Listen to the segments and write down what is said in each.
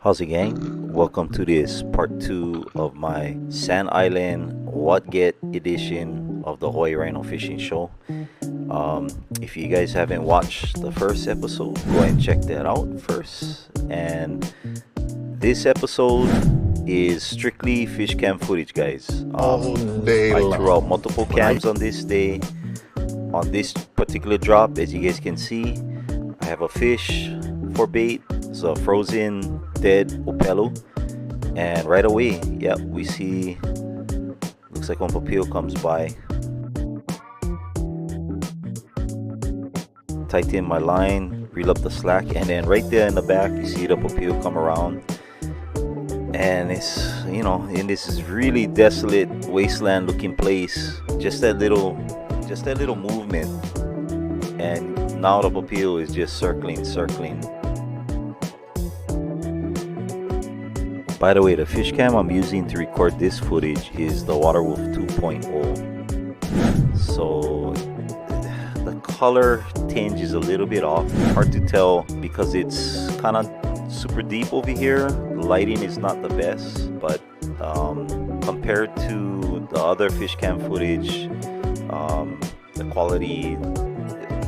How's it, gang? Welcome to this part 2 of my Sand Island What Get edition of the Hawaii Rhino Fishing Show. If you guys haven't watched the first episode, go and check that out first. And this episode is strictly fish cam footage, guys. I threw out multiple cams on this day. On this particular drop, as you guys can see, I have a fish for bait. It's a frozen dead Opelu, and right away, yep, we see, looks like one Opelu comes by. Tighten my line, reel up the slack, and then right there in the back you see the Opelu come around. And it's, you know, in this really desolate wasteland looking place, just that little movement, and now the Opelu is just circling. By the way, the fish cam I'm using to record this footage is the Waterwolf 2.0. So the color tinge is a little bit off. Hard to tell because it's kind of super deep over here. The lighting is not the best, but compared to the other fish cam footage, the quality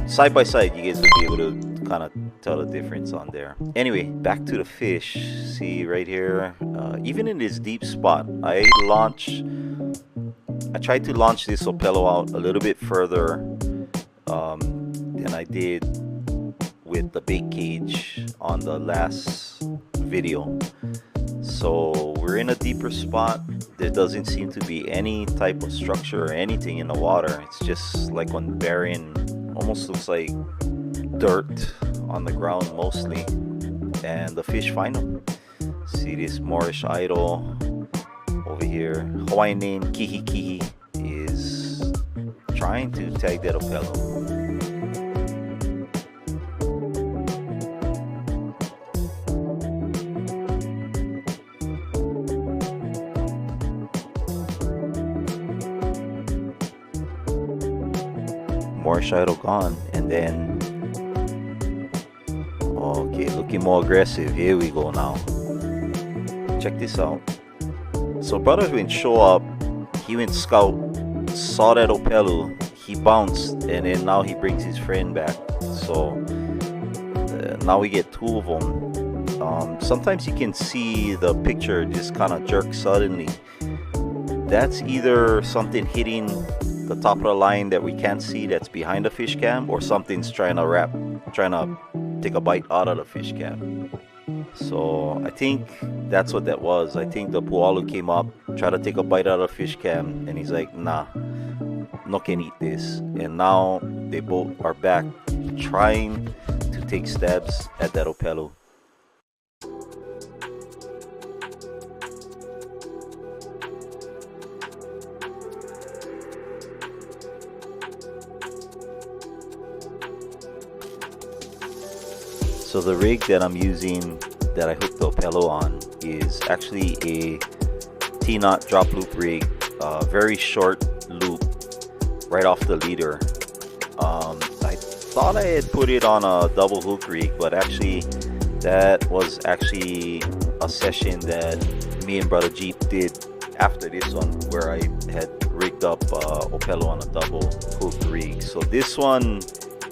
side by side, you guys will be able to kind of tell the difference on there. Anyway, back to the fish. See right here, even in this deep spot, I tried to launch this Opelu out a little bit further than I did with the bait cage on the last video. So we're in a deeper spot. There doesn't seem to be any type of structure or anything in the water. It's just like on barren, almost looks like dirt on the ground mostly, and the fish find them. See this Moorish idol over here, Hawaiian name Kihi, is trying to tag that Opelu. Moorish idol gone, and then okay, looking more aggressive. Here we go now. Check this out. So brother went show up, he went scout, saw that Opelu, he bounced, and then now he brings his friend back. So now we get two of them. Sometimes you can see the picture just kind of jerk suddenly. That's either something hitting the top of the line that we can't see that's behind the fish cam, or something's trying to take a bite out of the fish cam. So I think that's what that was. I think the Pualu came up, tried to take a bite out of the fish cam, and he's like, nah, no can eat this. And now they both are back trying to take stabs at that Opelu. So the rig that I'm using, that I hooked the Opelu on, is actually a T-knot drop loop rig, very short loop right off the leader. I thought I had put it on a double hook rig, but actually that was actually a session that me and Brother Jeep did after this one, where I had rigged up Opelu on a double hook rig. So this one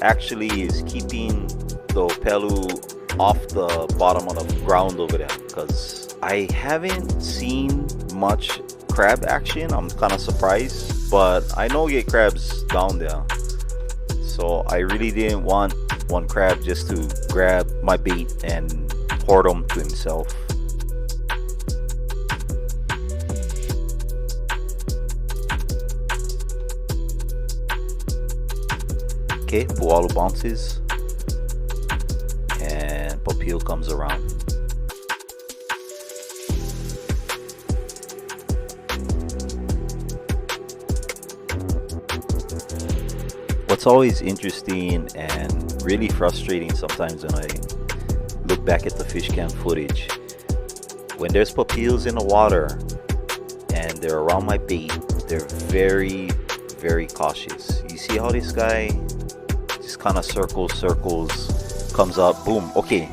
actually is keeping the Opelu off the bottom of the ground over there, because I haven't seen much crab action. I'm kind of surprised, but I know you get crabs down there, so I really didn't want one crab just to grab my bait and hoard them to himself. Okay, Pualu bounces, and Opelu comes around. What's always interesting and really frustrating sometimes when I look back at the fish cam footage, when there's Opelus in the water and they're around my bait, they're very, very cautious. You see how this guy just kind of circles, comes up, boom. Okay,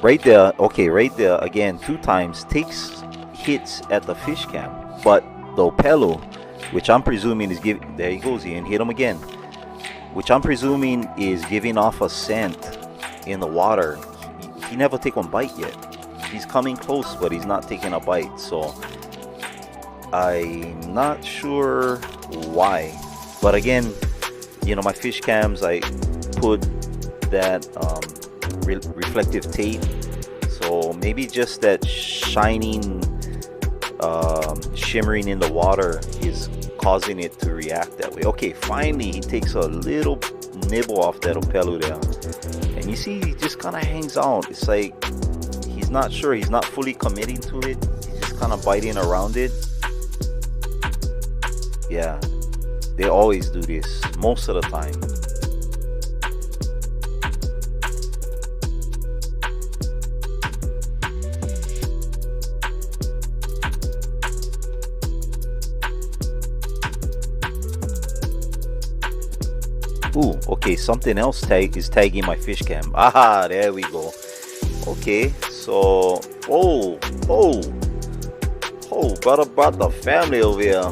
right there. Okay, right there again, 2 times, takes hits at the fish cam, but the Opelu, which I'm presuming is giving, there he goes, he hit him again, which I'm presuming is giving off a scent in the water. He never take one bite yet. He's coming close, but he's not taking a bite, so I'm not sure why. But again, you know, my fish cams, I put that reflective tape, so maybe just that shining, shimmering in the water is causing it to react that way. Okay, finally he takes a little nibble off that Opelu there, and you see he just kind of hangs out. It's like he's not sure, he's not fully committing to it, he's just kind of biting around it. Yeah, they always do this most of the time. Ooh, okay, something else is tagging my fish cam. Aha, there we go. Okay, so oh, brother brought the family over here.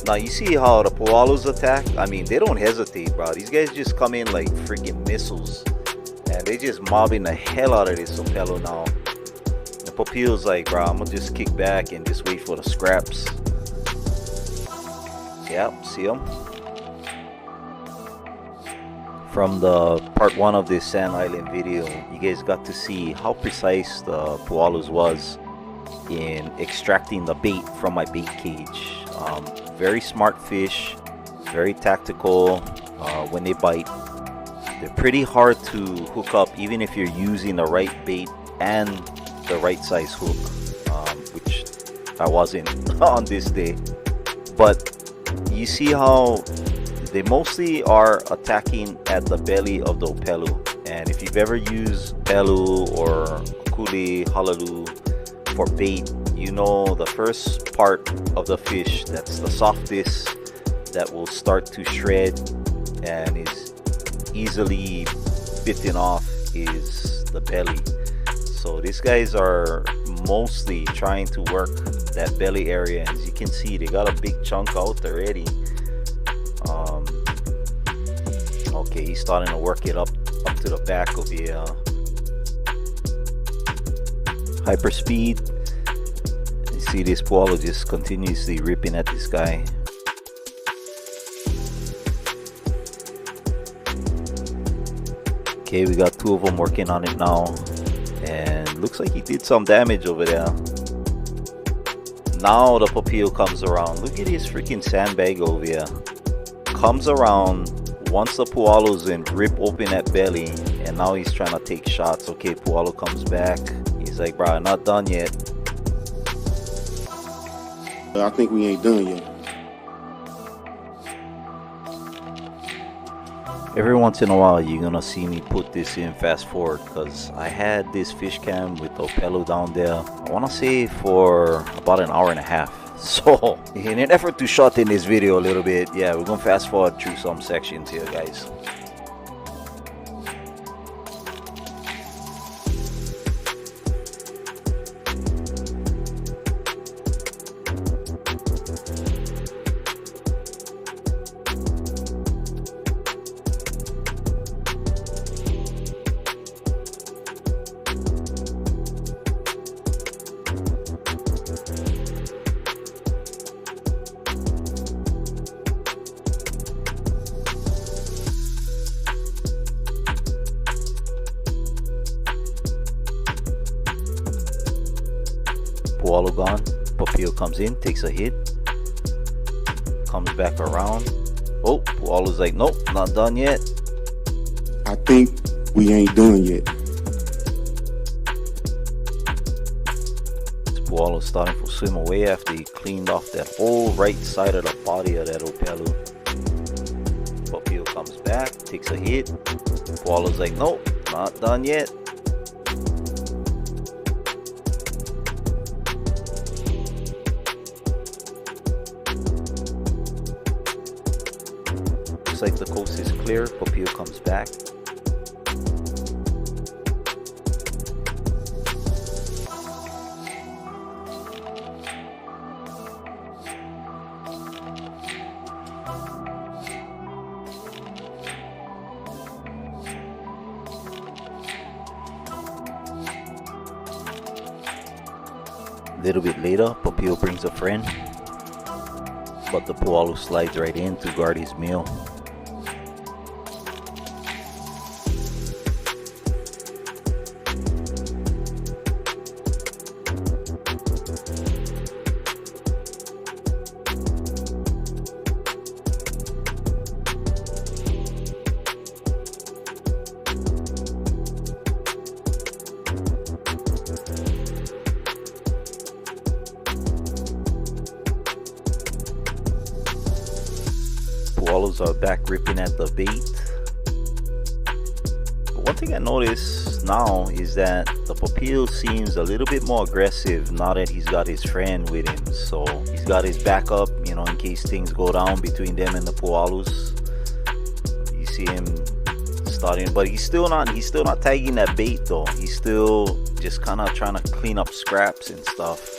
Now you see how the Pualos attack? I mean, they don't hesitate, bro. These guys just come in like freaking missiles, and they just mobbing the hell out of this Opelu now. The Popeil's like, bro, I'm gonna just kick back and just wait for the scraps. Yep, see them? From the part 1 of this Sand Island video, you guys got to see how precise the Pualos was in extracting the bait from my bait cage. Very smart fish, very tactical when they bite. They're pretty hard to hook up even if you're using the right bait and the right size hook, which I wasn't on this day. But you see how they mostly are attacking at the belly of the Opelu, and if you've ever used Opelu or Kuli Halalu for bait, you know the first part of the fish that's the softest, that will start to shred and is easily bitten off, is the belly. So these guys are mostly trying to work that belly area. As you can see, they got a big chunk out already. Okay, he's starting to work it up to the back of the hyperspeed. You see this Pualo just continuously ripping at this guy. Okay, we got 2 of them working on it now, and looks like he did some damage over there. Now the Popeil comes around. Look at this freaking sandbag over here. Comes around once the Pualo's in, rip open that belly, and now he's trying to take shots. Okay, Pualo comes back. He's like, bro, I'm not done yet. I think we ain't done yet. Every once in a while you're gonna see me put this in fast forward, because I had this fish cam with the Opelu down there, I want to say for about an hour and a half. So in an effort to shorten this video a little bit, yeah, we're gonna fast forward through some sections here, guys. Pualo gone. Popeil comes in, takes a hit, comes back around. Oh, Pualo's like, nope, not done yet. I think we ain't done yet. Pualo's starting to swim away after he cleaned off that whole right side of the body of that Opelu. Popeil comes back, takes a hit. Pualo's like, nope, not done yet. Looks like the coast is clear. clear, Opelu comes back. A little bit later, Opelu brings a friend, but the Pualu slides right in to guard his meal. Pualus are back ripping at the bait. But one thing I notice now is that the Opelu seems a little bit more aggressive now that he's got his friend with him. So he's got his backup, you know, in case things go down between them and the Pualus. You see him starting, but he's still not tagging that bait though. He's still just kind of trying to clean up scraps and stuff.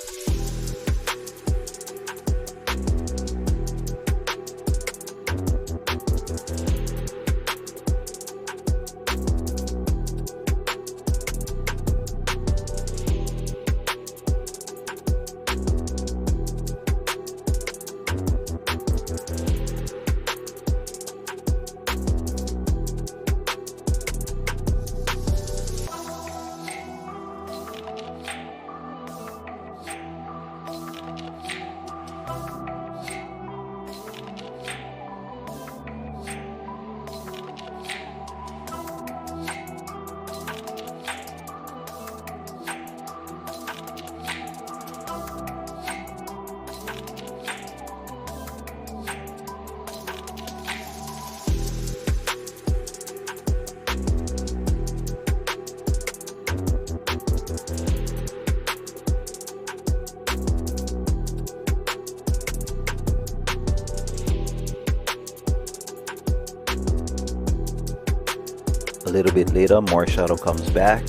A little bit later, more shadow comes back,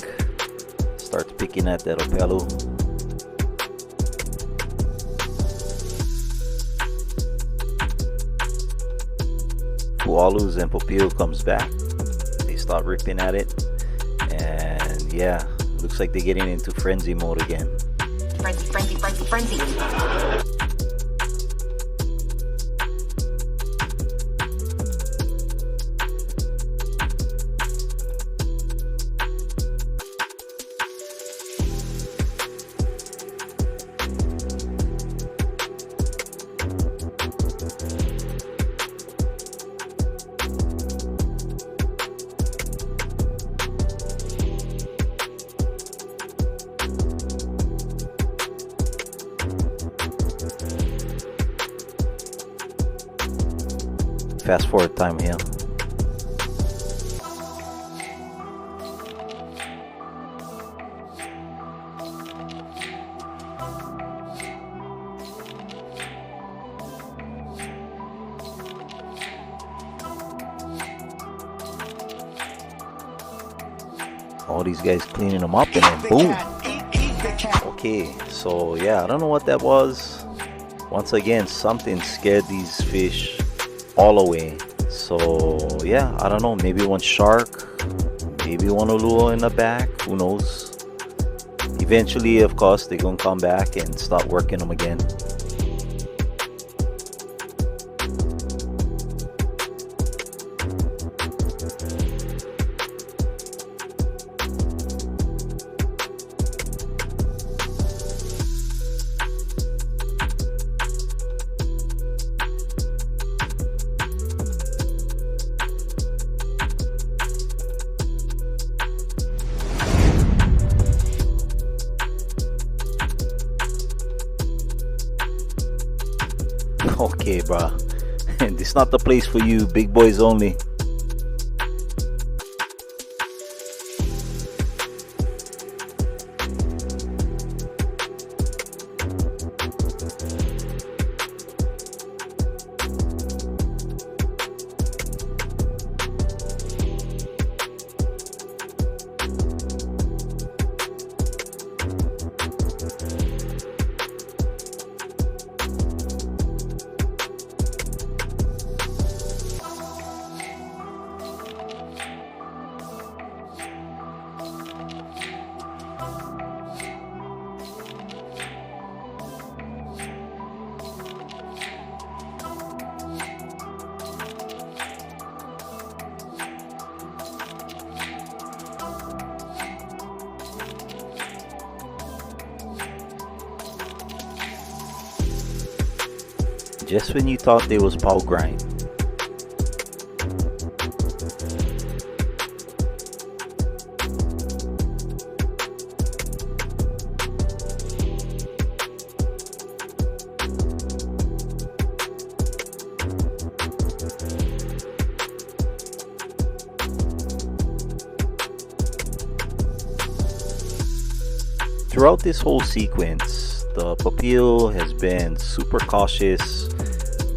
starts picking at that Opelu. Pualus and Opelu comes back. They start ripping at it, and yeah, looks like they're getting into frenzy mode again. Frenzy, frenzy, frenzy, frenzy. Fast forward time here. All these guys cleaning them up and then boom. Okay, so yeah, I don't know what that was. Once again, something scared these fish all away. So yeah, I don't know, maybe one shark, maybe one lure in the back, who knows. Eventually, of course, they're gonna come back and start working them again. Okay, bruh. This is not the place for you, big boys only. just when you thought they was pow grind. Throughout this whole sequence, the Opelu has been super cautious,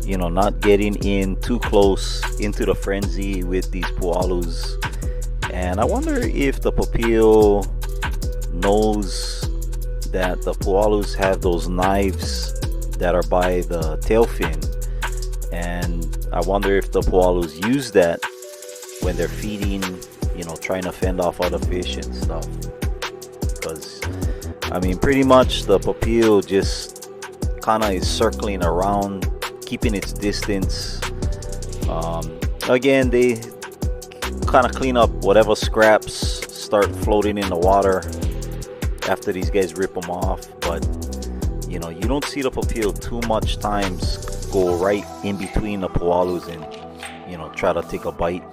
you know, not getting in too close into the frenzy with these Pu'alus. And I wonder if the Opelu knows that the Pu'alus have those knives that are by the tail fin. And I wonder if the Pu'alus use that when they're feeding, you know, trying to fend off other fish and stuff. Because I mean, pretty much the Opelu just kind of is circling around, keeping its distance. Again, they kind of clean up whatever scraps start floating in the water after these guys rip them off. But you know, you don't see the Opelu too much times go right in between the Pu'alus and, you know, try to take a bite.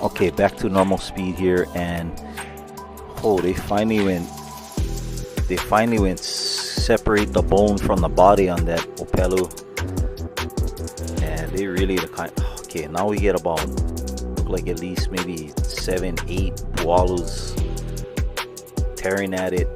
Okay, back to normal speed here, and oh, they finally went separate the bone from the body on that Opelu, and they really the kind. Okay, now we get about, look like at least maybe 7-8 Pu'alus tearing at it.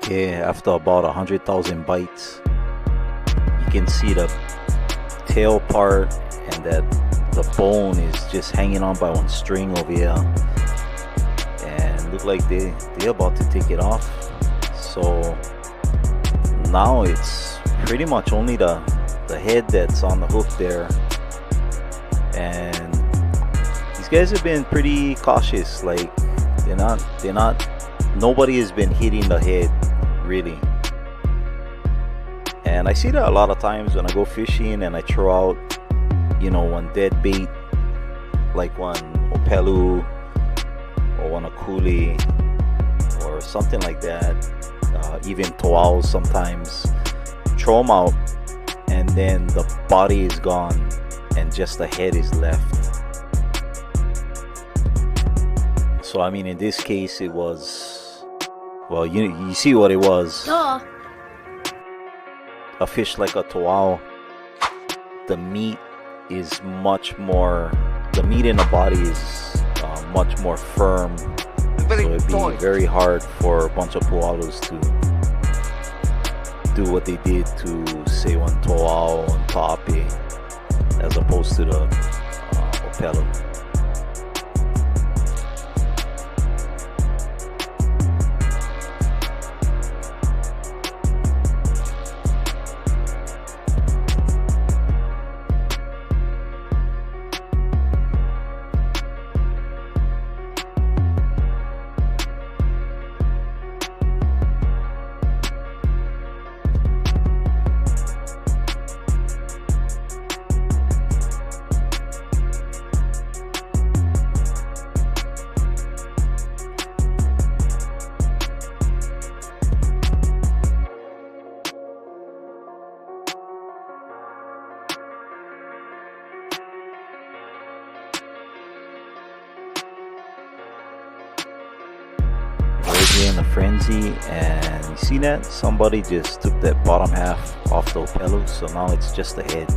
Yeah, after about 100,000 bites, you can see the tail part and that the bone is just hanging on by one string over here, and look like they're about to take it off. So now it's pretty much only the head that's on the hook there, and these guys have been pretty cautious. Like they're not nobody has been hitting the head really. And I see that a lot of times when I go fishing and I throw out, you know, one dead bait, like one Opelu or one Akuli or something like that, even to'aus sometimes, throw them out and then the body is gone and just the head is left. So I mean, in this case it was, well, you see what it was. Duh. A fish like a to'au, the meat is much more, the meat in the body is much more firm, so it'd be very hard for a bunch of pu'alus to do what they did to, say, one to'au and ta'ape, as opposed to the Opelu. here in a frenzy, and you see that somebody just took that bottom half off the Opelu, so now it's just the head.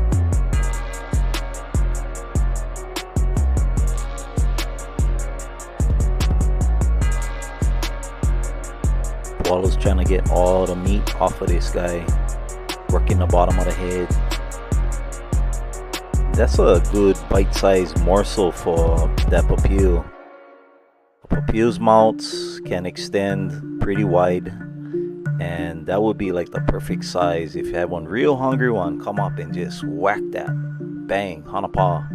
Pualu's trying to get all the meat off of this guy, working the bottom of the head. That's a good bite-sized morsel for that papiu. Papiu's mouths can extend pretty wide, and that would be like the perfect size if you had one real hungry one come up and just whack that. Bang, hanapa.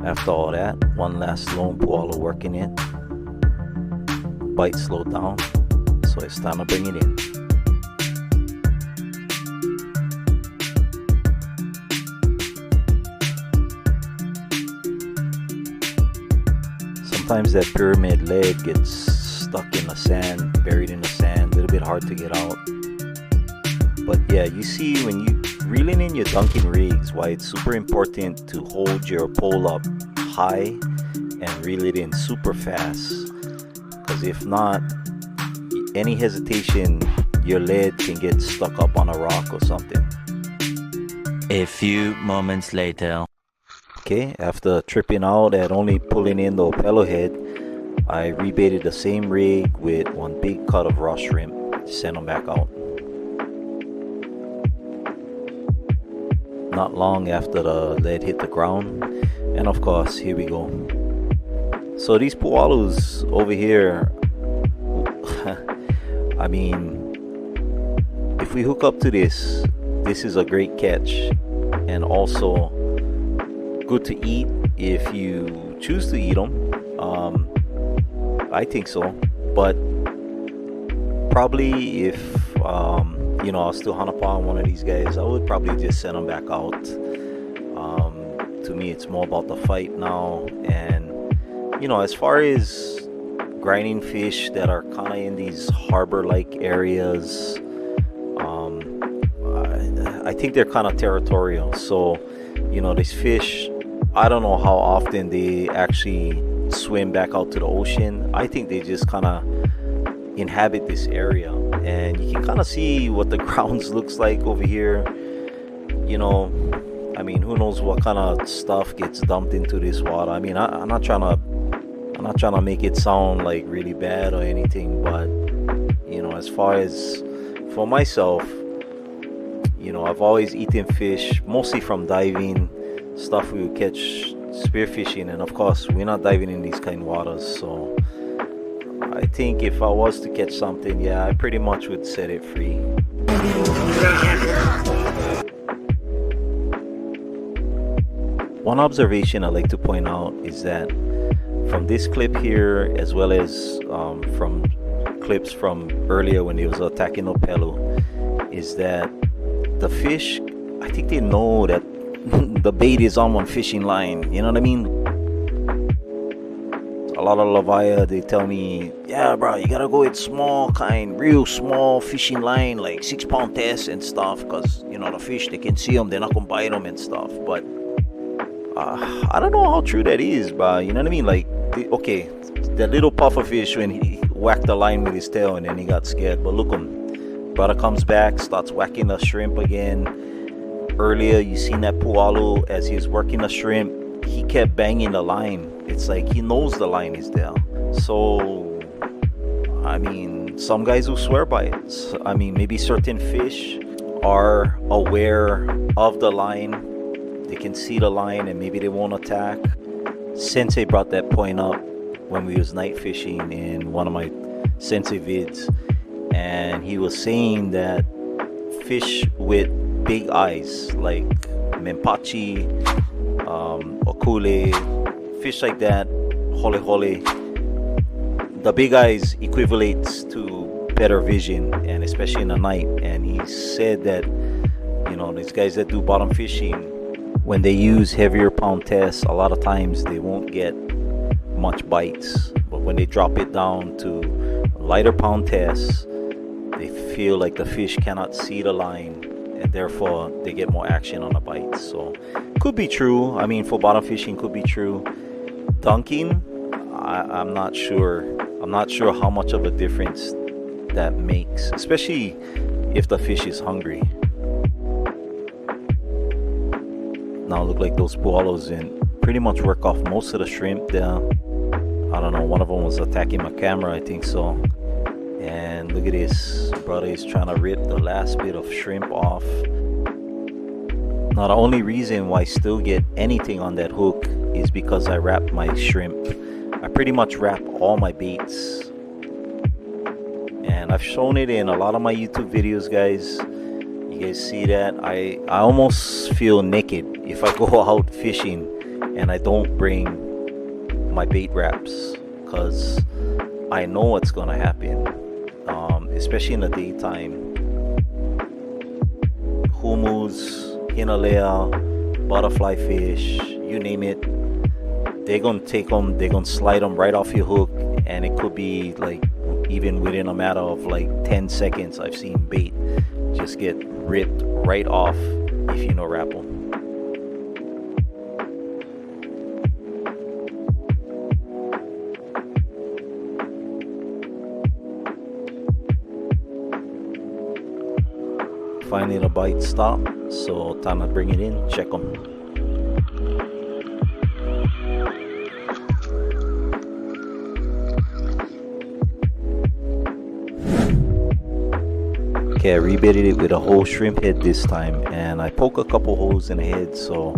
After all that, one last lone pualu working in. Bite slowed down, so it's time to bring it in. Sometimes that pyramid leg gets stuck in the sand, buried in the sand, a little bit hard to get out. But yeah, you see when you reeling in your dunking rigs, why it's super important to hold your pole up high and reel it in super fast, because if not, any hesitation, your lead can get stuck up on a rock or something. A few moments later. Okay, after tripping out at only pulling in the Opelu head, I rebaited the same rig with one big cut of raw shrimp, sent them back out. Not long after the lead hit the ground, and of course, here we go. So these pualus over here, I mean, if we hook up to this, this is a great catch, and also good to eat if you choose to eat them. I think so, but probably if you know, I was still hunting upon one of these guys, I would probably just send them back out. To me, it's more about the fight now. And you know, as far as grinding fish that are kind of in these harbor-like areas, I think they're kind of territorial. So you know, these fish, I don't know how often they actually swim back out to the ocean. I think they just kind of inhabit this area, and you can kind of see what the grounds looks like over here. You know, I mean, who knows what kind of stuff gets dumped into this water. I mean, I'm not trying to make it sound like really bad or anything, but you know, as far as for myself, you know, I've always eaten fish mostly from diving, stuff we would catch spearfishing, and of course we're not diving in these kind of waters. So I think if I was to catch something, yeah, I pretty much would set it free. One observation I like to point out is that from this clip here, as well as from clips from earlier when he was attacking Opelu, is that the fish, I think they know that the bait is on one fishing line. You know what I mean? A lot of Hawai'i, they tell me, yeah, bro, you gotta go with small kind, real small fishing line, like 6-pound test and stuff, because you know the fish, they can see them, they're not gonna bite them and stuff. But I don't know how true that is, bro. You know what I mean? Like, okay, that little puffer fish when he whacked the line with his tail and then he got scared. But look him, brother comes back, starts whacking the shrimp again. Earlier, you seen that pualu as he was working the shrimp, he kept banging the line. It's like he knows the line is there. So, I mean, some guys will swear by it. So, I mean, maybe certain fish are aware of the line. They can see the line and maybe they won't attack. Sensei brought that point up when we was night fishing in one of my Sensei vids, and he was saying that fish with big eyes like mempachi, okule, fish like that, hole hole, the big eyes equivalates to better vision, and especially in the night. And he said that, you know, these guys that do bottom fishing, when they use heavier pound tests, a lot of times they won't get much bites, but when they drop it down to lighter pound tests, they feel like the fish cannot see the line, and therefore they get more action on the bites. So could be true. I mean, for bottom fishing, could be true. Dunking, I'm not sure. I'm not sure how much of a difference that makes, especially if the fish is hungry. Now look like those pualos and pretty much work off most of the shrimp there. I don't know, one of them was attacking my camera, I think so. And look at this, brother is trying to rip the last bit of shrimp off. Now the only reason why I still get anything on that hook is because I wrap my shrimp. I pretty much wrap all my baits. And I've shown it in a lot of my YouTube videos, guys. You guys see that? I almost feel naked if I go out fishing and I don't bring my bait wraps, because I know what's gonna happen, especially in the daytime. Humus, hinalea, butterfly fish, you name it, they're gonna take them, they're gonna slide them right off your hook, and it could be like even within a matter of like 10 seconds I've seen bait just get ripped right off if you know wrap them. Finally the bite stopped, so time to bring it in, check them. Okay, I rebaited it with a whole shrimp head this time, and I poke a couple holes in the head so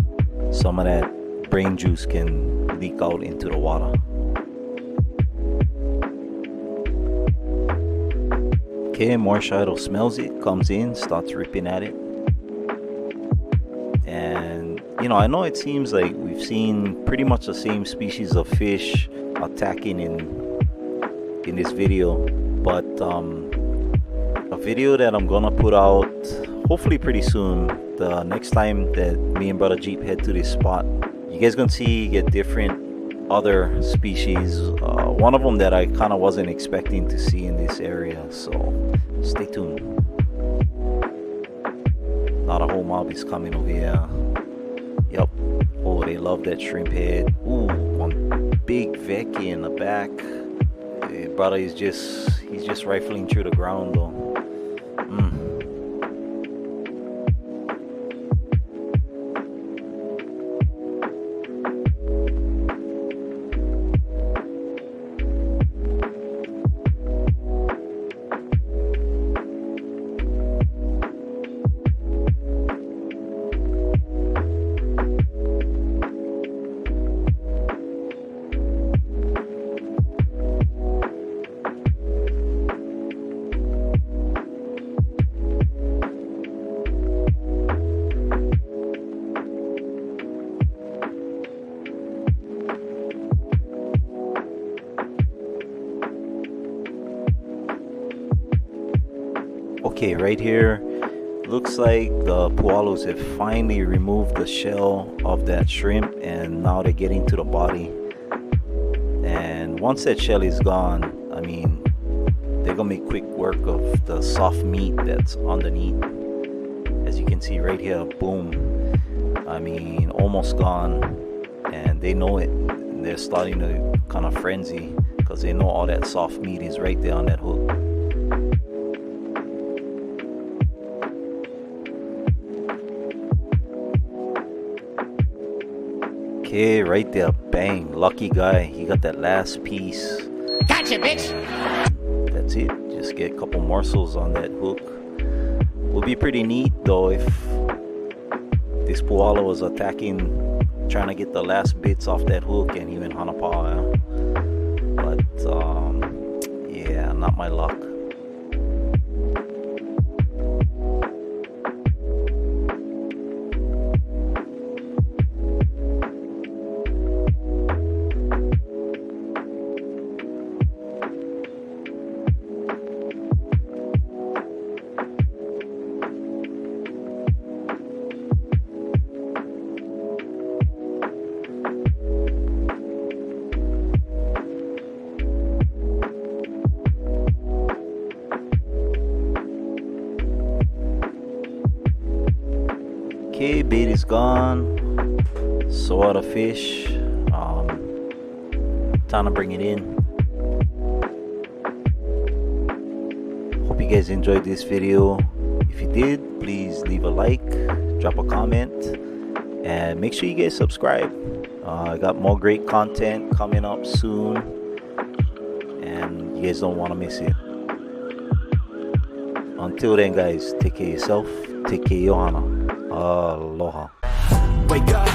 some of that brain juice can leak out into the water. Okay, Marshall smells it, comes in, starts ripping at it. And you know, I know it seems like we've seen pretty much the same species of fish attacking in this video, but a video that I'm gonna put out hopefully pretty soon, the next time that me and brother Jeep head to this spot, you guys gonna see get different other species, one of them that I kind of wasn't expecting to see in this area, so stay tuned. Not a whole mob is coming over here. Yep. Oh, they love that shrimp head. Ooh, one big Vecchi in the back. Brother is he's just rifling through the ground though. Okay, right here, looks like the pualos have finally removed the shell of that shrimp, and now they're getting to the body. And once that shell is gone, I mean, they're gonna make quick work of the soft meat that's underneath. As you can see right here, boom, I mean, almost gone, and they know it. They're starting to kind of frenzy because they know all that soft meat is right there on that hook. Okay, right there, bang, lucky guy, he got that last piece. Gotcha, bitch! That's it, just get a couple morsels on that hook. Would be pretty neat though if this pualo was attacking, trying to get the last bits off that hook and he went hanapā. But yeah, not my luck. Okay, bait is gone. So are the fish. Time to bring it in. Hope you guys enjoyed this video. If you did, please leave a like, drop a comment, and make sure you guys subscribe. I got more great content coming up soon, and you guys don't want to miss it. Until then, guys, take care of yourself, take care of your honor. Aloha. Wake up,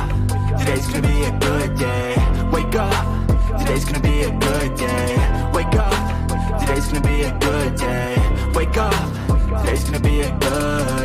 today's gonna be a good day. Wake up, today's gonna be a good day. Wake up, today's gonna be a good day. Wake up, today's gonna be a good